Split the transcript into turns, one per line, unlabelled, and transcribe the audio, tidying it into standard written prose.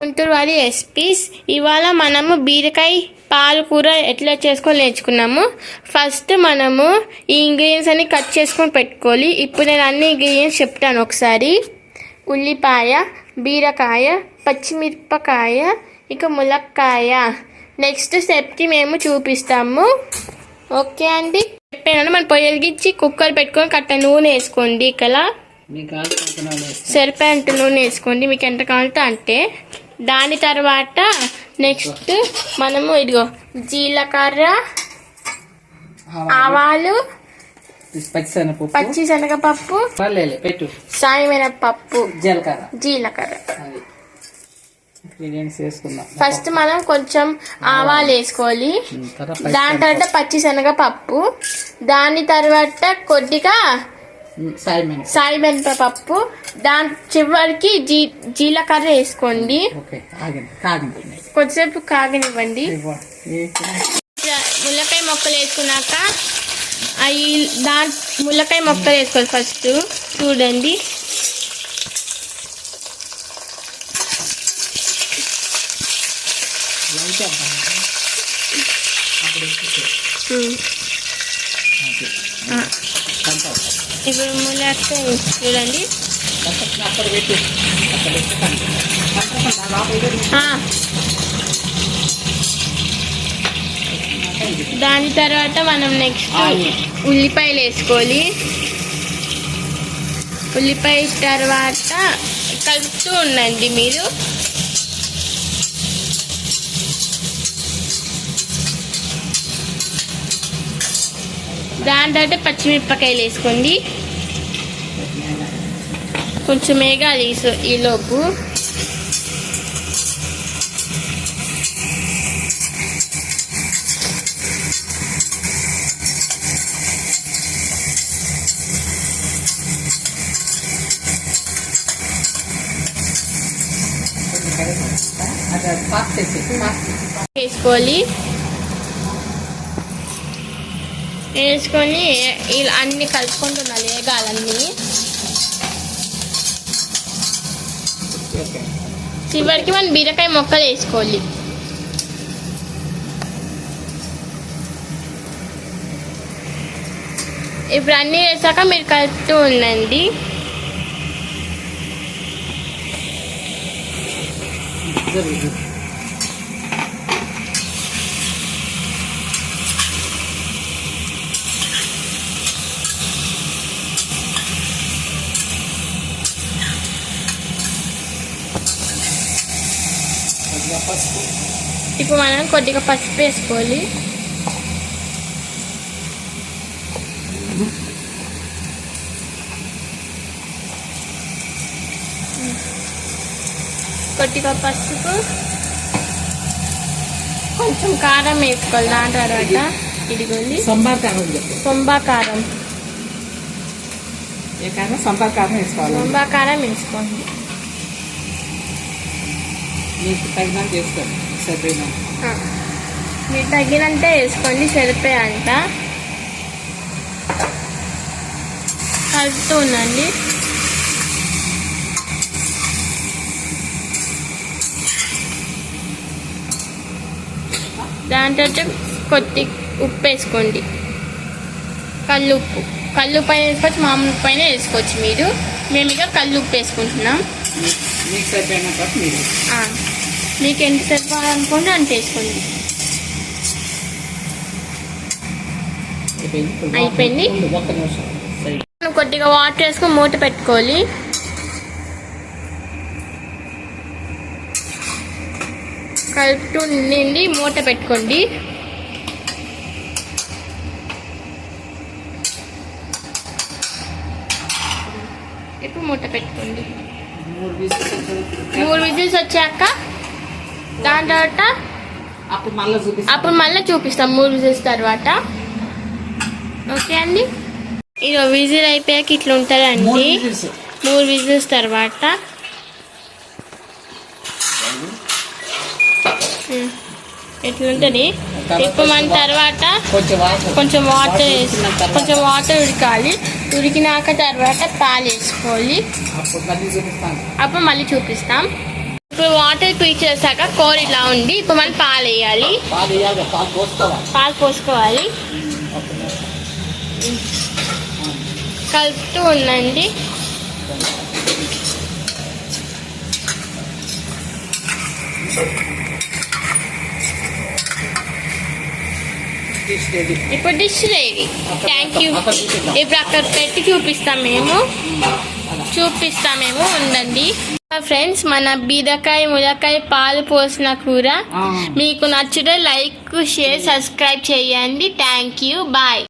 గుంటూరు వారి రెసిపీస్. ఇవాళ మనము బీరకాయ పాలకూర ఎట్లా చేసుకొని నేర్చుకున్నాము. ఫస్ట్ మనము ఈ ఇంగ్రీడియంట్స్ అన్ని కట్ చేసుకొని పెట్టుకోవాలి. ఇప్పుడు నేను అన్ని ఇంగ్రీడియంట్స్ చెప్తాను ఒకసారి. ఉల్లిపాయ, బీరకాయ, పచ్చిమిరపకాయ, ఇక ములక్కాయ. నెక్స్ట్ స్టెప్కి మేము చూపిస్తాము. ఓకే అండి, చెప్పాను. మనం పొయ్యి వెలిగించి కుక్కర్ పెట్టుకొని కట్ట నూనె వేసుకోండి. ఇక్కడ సరిపోయేంత నూనె వేసుకోండి, మీకు ఎంత కావాలంటే అంటే. దాని తర్వాత నెక్స్ట్ మనము ఇదిగో జీలకర్ర, ఆవాలు, పచ్చిశనగపప్పు, సాయమినపప్పు, జీలకర్ర. ఫస్ట్ మనం కొంచెం ఆవాలు వేసుకోవాలి. దాని తర్వాత పచ్చిశనగపప్పు, దాని తర్వాత కొద్దిగా సాయిమినపప్పు, దాని చివరికి జీలకర్ర వేసుకోండి. కొద్దిసేపు కాగనివ్వండి. ముల్లకాయ మొక్కలు వేసుకున్నాక ముల్లకాయ మొక్కలు వేసుకోవాలి. ఫస్ట్ చూడండి, ఇప్పుడు ములక్కాయ చూడండి. దాని తర్వాత మనం నెక్స్ట్ ఉల్లిపాయలు వేసుకోవాలి. ఉల్లిపాయ తర్వాత కలుపుతూ ఉండండి మీరు. దాని తర్వాత పచ్చిమిరపకాయలు వేసుకోండి. కొంచెం వేగాలి ఈలోపు. వేసుకోవాలి. వేసుకొని ఇలా అన్ని కలుపుకుంటున్నాను, వేగాలన్నీ. చివరికి మనం బీరకాయ మొక్కలు వేసుకోవాలి. ఇప్పుడు అన్నీ వేసాక మీరు కలుపుతూ ఉండండి. ఇప్పుడు మనం కొద్దిగా పసుపు వేసుకోవాలి. కొద్దిగా పసుపు, కొంచెం కారం వేసుకోవాలి. దాని తర్వాత ఇదిగోండి సొంబా కారం వేసుకోండి.
మీకు తగినంత వేసుకోండి,
మీరు తగినంత వేసుకోండి, సరిపోయేంత. కలుపుతూ ఉండండి. దాని తర్వాత కొద్ది ఉప్పు వేసుకోండి. కల్లుప్పు పైన వేసుకోవచ్చు, మామూలు పైన వేసుకోవచ్చు మీరు. మేము ఇక కల్లుప్పు వేసుకుంటున్నాం. మీకు ఎంత సరిపోవాలనుకోండి అంత వేసుకోండి. అయిపోయింది. కొద్దిగా వాటర్ వేసుకొని మూత పెట్టుకోవాలి. కలుపుతూ నిండి మూత పెట్టుకోండి. ఇప్పుడు మూత పెట్టుకోండి. 3 విజిల్స్ వచ్చాక దాని తర్వాత అప్పుడు మళ్ళీ చూపిస్తాం 3 విజిల్స్ తర్వాత. ఓకే అండి, ఇది విజిల్ అయిపోయాక ఇట్లా ఉంటుందండి. 3 విజిల్స్ తర్వాత ఇట్లా ఉంటుంది. ఇప్పుడు మన తర్వాత కొంచెం వాటర్ ఉడకాలి. ఉడికినాక తర్వాత పాలు వేసుకోవాలి. అప్పుడు మళ్ళీ చూపిస్తాం. ఇప్పుడు వాటర్ పీల్చేసాక కూర ఇలా ఉంది. ఇప్పుడు మనం పాలు వేయాలి.
పాలు వేయాలి, పాలు పోసుకోవాలి.
పాలు పోసుకోవాలి. కలుపుతూ ఉండండి. ఇప్పుడు డిష్ రెడీ. Thank you. ఇప్పుడు అక్కడ పెట్టి చూపిస్తాం మేము ఉండండి ఫ్రెండ్స్. మన బీరకాయ ములక్కాయ పాలు పోసిన కూర మీకు నచ్చితే లైక్, షేర్, సబ్స్క్రైబ్ చేయండి. Thank you. బాయ్.